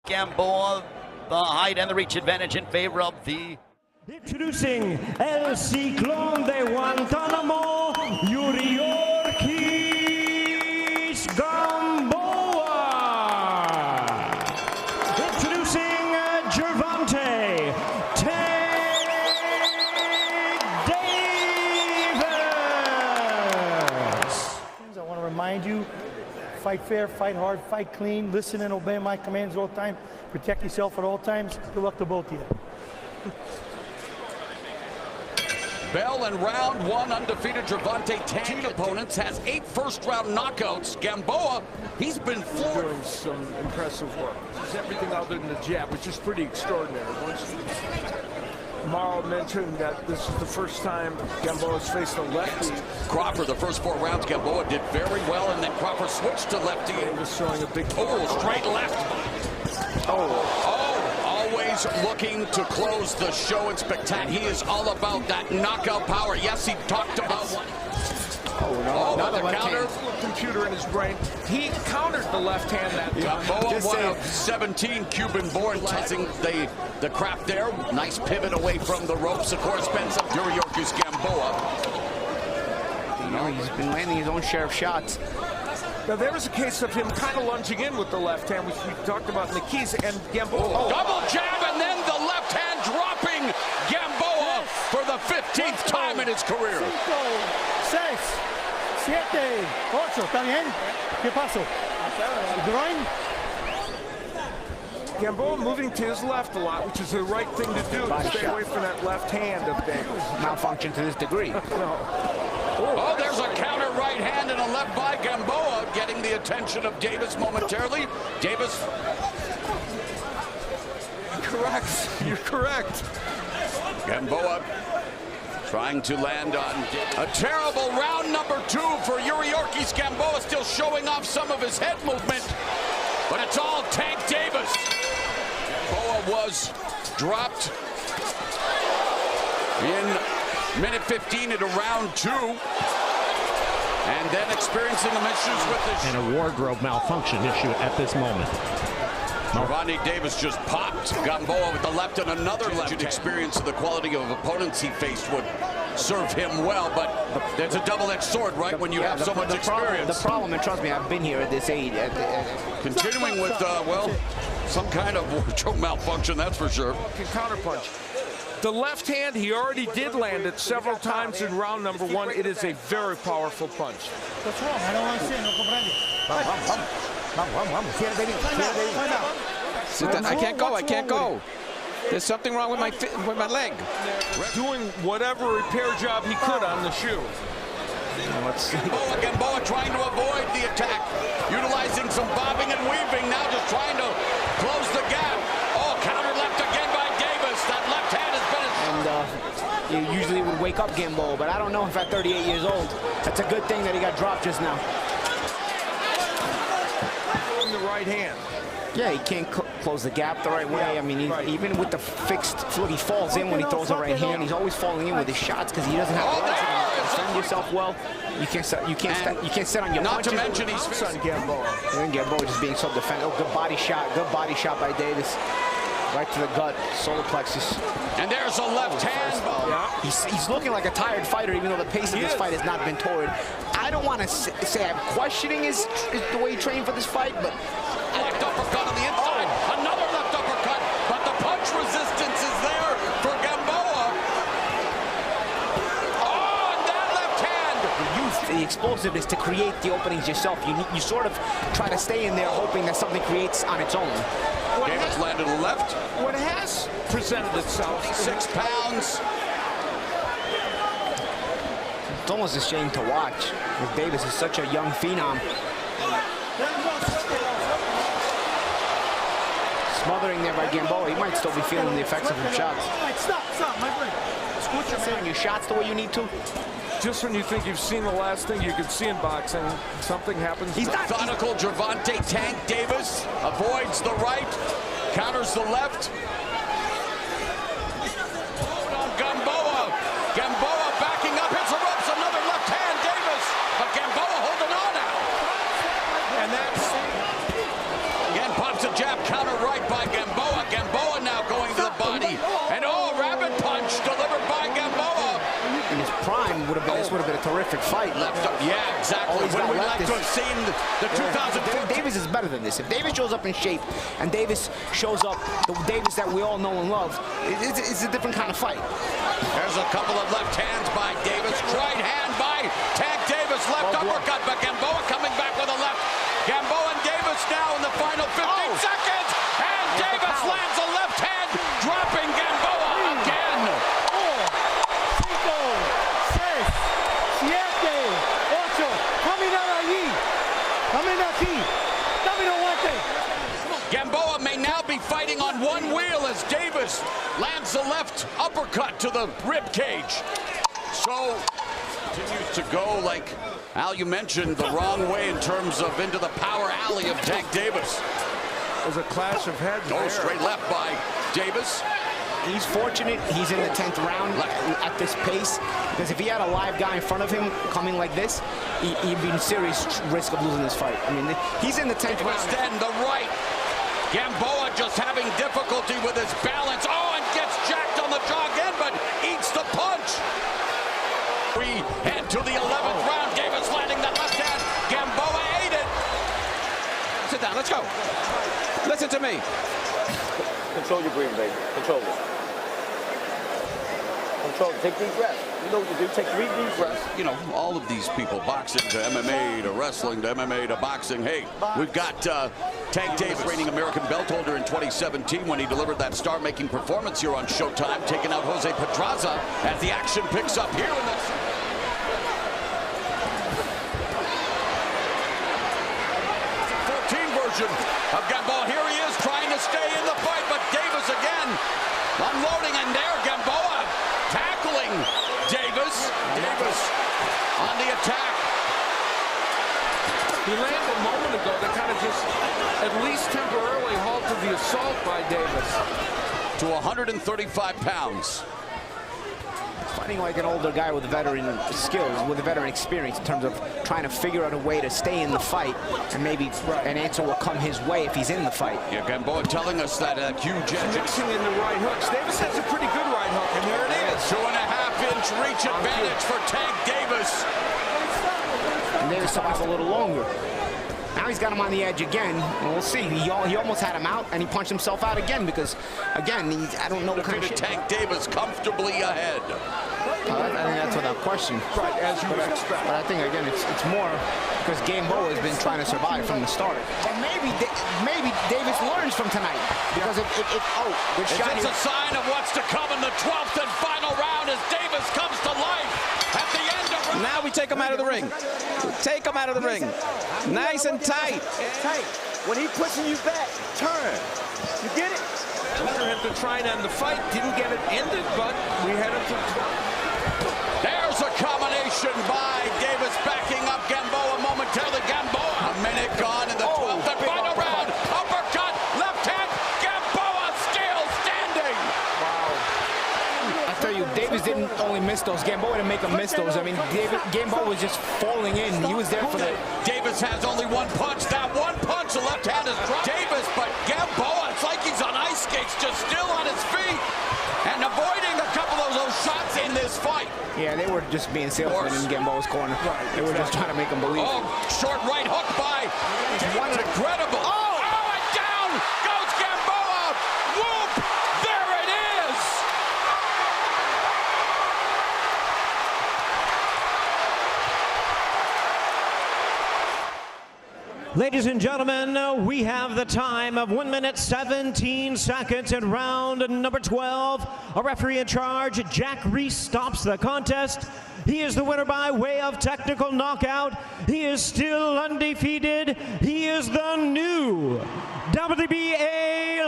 Gamboa, the height and the reach advantage in favor of the... Introducing El Ciclón de Guantánamo, Yuriorkis Gamboa. Introducing Gervonta, I want to remind you, fight fair, fight hard, fight clean, listen and obey my commands all the time, protect yourself at all times. Good luck to both of you. Bell in round one, undefeated Gervonta, 10 opponents, has 8 first-round knockouts. Gamboa, he's been floored. Doing some impressive work. It's everything other than the jab, which is pretty extraordinary. Morrow mentioned that this is the first time Gamboa's faced a lefty. Crawford, the first 4 rounds, Gamboa did very well, and then Crawford switched to lefty. He was throwing a big... Oh, straight left. Always looking to close the show and spectacular. He is all about that knockout power. Yes, he talked about one. Another counter. Computer in his brain. He countered the left hand that time. Gamboa, one of 17 Cuban-born, testing the craft there. Nice pivot away from the ropes. Of course, Spencer Yuriorkis Gamboa. You know, he's been landing his own share of shots. Now, there was a case of him kind of lunging in with the left hand, which we talked about in the keys, and Gamboa... Double jab, and then the left hand dropping Gamboa for the 15th time in his career. 5, 6, 7, 8. ¿Está bien? ¿Qué pasó? Groin? Gamboa moving to his left a lot, which is the right thing to do. Stay away from that left hand of Davis. Malfunction to this degree. Oh, there's a counter right hand and a left by Gamboa, getting the attention of Davis momentarily. Davis. Correct. You're correct. Gamboa trying to land on a terrible round number 2 for Yuriorkis. Gamboa still showing off some of his head movement, but it's all Tank Davis. Gamboa was dropped in minute 15 into round 2, and then experiencing some issues with this. And a wardrobe malfunction issue at this moment. Gervonta Davis just popped Gamboa with the left, and another left. Experience of the quality of opponents he faced would serve him well, but there's a double-edged sword, right, when you have so much experience. The problem, and trust me, I've been here at this age. Continuing with, well, some kind of wardrobe malfunction, that's for sure. Counterpunch. The left hand, he already did land it several times in round number 1. It is a very powerful punch. What's wrong? I don't want to see it. No comprende. I can't go. I can't go. There's something wrong with my leg. Doing whatever repair job he could on the shoe. Gamboa trying to avoid the attack, utilizing some bobbing and weaving, now just trying to close the gap. Oh, counter left again by Davis. That left hand has been... And you usually would wake up Gamboa, but I don't know if at 38 years old. That's a good thing that he got dropped just now. In the right hand. Yeah, he can't close the gap the right way. I mean, even with the fixed foot, he falls in when he throws the right hand. He's always falling in with his shots because he doesn't have the legs to defend yourself well. You can't sit on your punches. Not to mention he's on Gamboa. And Gamboa just being so defensive. Oh, good body shot by Davis. Right to the gut, solar plexus. And there's a left hand. He's looking like a tired fighter, even though the pace of this fight has not been torrid. I don't want to say I'm questioning the way he trained for this fight, but... Left uppercut on the inside. Another left uppercut, but the punch resistance is there for Gamboa. Oh, and that left hand. The youth, the explosiveness to create the openings yourself. You sort of try to stay in there hoping that something creates on its own. Davis landed a left. What has presented itself? 6 pounds. It's almost a shame to watch, because Davis is such a young phenom. Smothering there by Gamboa. He might still be feeling the effects of his shots. Stop, my friend. On your shots the way you need to. Just when you think you've seen the last thing you could see in boxing, something happens. He's methodical. Gervonta Tank Davis avoids the right, counters the left. Gamboa backing up, hits the ropes, another left hand, Davis, but Gamboa holding on now. And that's again, pops a jab, counter right by terrific fight. Left up, yeah, exactly. When we like to have seen the 2014. Davis is better than this. If Davis shows up in shape and Davis shows up the Davis that we all know and love, it's a different kind of fight. There's a couple of left hands by Davis. Right hand by Tank Davis. Left uppercut, but Gamboa coming back with a left. Gamboa and Davis now in the final 15 seconds. And Davis lands a left hand, dropping Gamboa again. 5, 6, 7, 8. Camina allí. Camina aquí. Dame no guante. Gamboa may now be fighting on one wheel as Davis lands the left uppercut to the rib cage. So continues to go, like Al, you mentioned, the wrong way in terms of into the power alley of Tank Davis. There's a clash of heads. Straight left by Davis. He's fortunate he's in the 10th round at this pace, because if he had a live guy in front of him coming like this, he'd be in serious risk of losing this fight. I mean, he's in the 10th round. Extend the right. Gamboa just having difficulty with his balance. Oh, and gets jacked on the jaw again, but eats the punch. We head to the 11th round. Davis landing the left hand. Gamboa ate it. Sit down, let's go. Listen to me. Control your breathing, baby. Control it. Control it. Take deep breaths. You know what to do. Take 3 deep breaths. You know, all of these people, boxing to MMA to wrestling to MMA to boxing. Hey, we've got Tank Davis, reigning American belt holder in 2017 when he delivered that star-making performance here on Showtime, taking out Jose Pedraza as the action picks up here in this. Of Gamboa. Here he is trying to stay in the fight, but Davis again unloading, and there Gamboa tackling Davis. Davis on the attack. He landed a moment ago that kind of just at least temporarily halted the assault by Davis. To 135 pounds. Fighting like an older guy with veteran skills, with a veteran experience in terms of trying to figure out a way to stay in the fight, and maybe an answer will come his way if he's in the fight. Yeah, Gamboa telling us that huge engine. Mixing in the right hooks. Davis has a pretty good right hook, and there it is. 2.5-inch reach advantage for Tank Davis. And Davis still has a little longer. Now he's got him on the edge again, and we'll see. He almost had him out, and he punched himself out again because, again, I don't know what kind of shit. Tank Davis comfortably ahead. I think that's without question. Right, as you would expect. But I think, again, it's more because Gamboa has been trying to survive from the start. And maybe Davis learns from tonight. Because good shot It's a sign of what's to come in the 12th and final round as Davis comes to life at the end of round. Now we take him out of the ring. Take him out of the ring. Nice and tight. Tight. When he pushing you back, turn. You get it? Hunter had to try and end the fight. Didn't get it ended, but we had it to... There's a combination by Davis backing up Gamboa momentarily. Gamboa, a minute gone in the 12th and final round. Uppercut, left hand, Gamboa still standing. I tell you, Davis didn't only miss those. Gamboa didn't make him miss those. I mean, Gamboa was just falling in. He was there for the... Davis has only one punch. That one punch, the left hand is dropped. Davis, but Gamboa, it's like he's on ice skates, just still on his feet and avoiding a couple of those shots in this fight. Yeah, they were just being salesmen in Gamboa's corner. They were just trying to make him believe. Oh, short right hook by Davis. Incredible. Oh, and down goes Gamboa. Whoop! There it is. Ladies and gentlemen, we have the time of 1 minute 17 seconds in round number 12. A referee in charge, Jack Reese, stops the contest. He is the winner by way of technical knockout. He is still undefeated. He is the new WBA